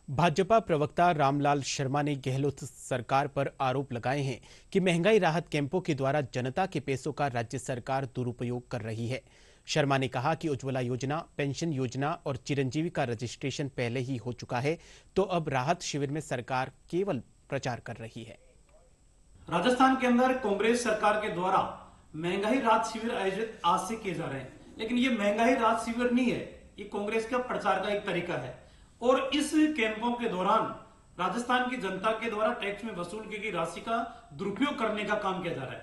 भाजपा प्रवक्ता रामलाल शर्मा ने गहलोत सरकार पर आरोप लगाए हैं कि महंगाई राहत कैंपों के द्वारा जनता के पैसों का राज्य सरकार दुरुपयोग कर रही है। शर्मा ने कहा कि उज्ज्वला योजना, पेंशन योजना और चिरंजीवी का रजिस्ट्रेशन पहले ही हो चुका है, तो अब राहत शिविर में सरकार केवल प्रचार कर रही है। राजस्थान के अंदर कांग्रेस सरकार के द्वारा महंगाई राहत शिविर आयोजित आज से किए जा रहे हैं, लेकिन ये महंगाई राहत शिविर नहीं है, ये कांग्रेस का प्रचार का एक तरीका है। और इस कैंपों के दौरान राजस्थान की जनता के द्वारा टैक्स में वसूल की गई राशि का दुरुपयोग करने का काम किया जा रहा है,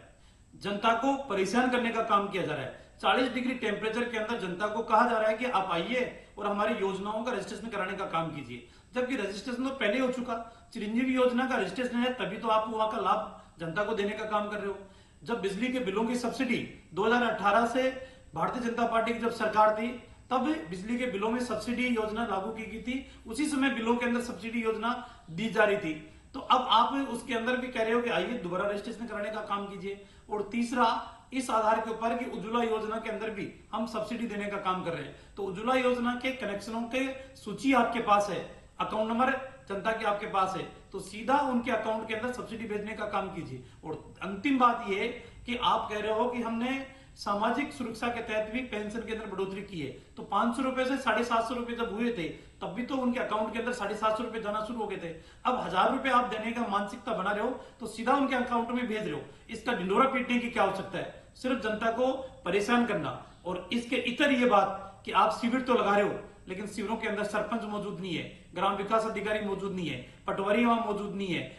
जनता को परेशान करने का काम किया जा रहा है। 40 डिग्री टेम्परेचर के अंदर जनता को कहा जा रहा है कि आप आइए और हमारी योजनाओं का रजिस्ट्रेशन कराने का काम कीजिए, जबकि रजिस्ट्रेशन तो पहले हो चुका। चिरंजीवी योजना का रजिस्ट्रेशन है, तभी तो आप वहां का लाभ जनता को देने का काम कर रहे हो। जब बिजली के बिलों की सब्सिडी 2018 से भारतीय जनता पार्टी की जब सरकार थी, तब बिजली के बिलों में सब्सिडी योजना लागू की गई थी, उसी समय बिलों के अंदर सब्सिडी योजना दी जा रही थी। तो अब आप उसके अंदर भी कह रहे हो कि आइए दोबारा रजिस्ट्रेशन कराने का काम कीजिए। और तीसरा, इस आधार के ऊपर कि उज्ज्वला योजना के अंदर भी हम सब्सिडी देने का काम कर रहे हैं, तो उज्ज्वला योजना के कनेक्शनों के सूची आपके पास है, अकाउंट नंबर जनता के आपके पास है, तो सीधा उनके अकाउंट के अंदर सब्सिडी भेजने का काम कीजिए। और अंतिम बात यह है कि आप कह रहे हो कि हमने सामाजिक सुरक्षा के तहत भी पेंशन के अंदर बढ़ोतरी की है, तो 500 रुपए से 750 रुपए जब हुए थे, तब भी तो उनके अकाउंट के अंदर 750 रुपए जाना शुरू हो गए थे। अब 1000 रुपए आप देने का मानसिकता बना रहे हो, तो सीधा उनके अकाउंट में भेज रहे हो। इसका ढिंडोरा पीटने की क्या आवश्यकता है? सिर्फ जनता को परेशान करना। और इसके इतर ये बात कि आप शिविर तो लगा रहे हो, लेकिन शिविरों के अंदर सरपंच मौजूद नहीं है, ग्राम विकास अधिकारी मौजूद नहीं है, पटवारी वहां मौजूद नहीं है,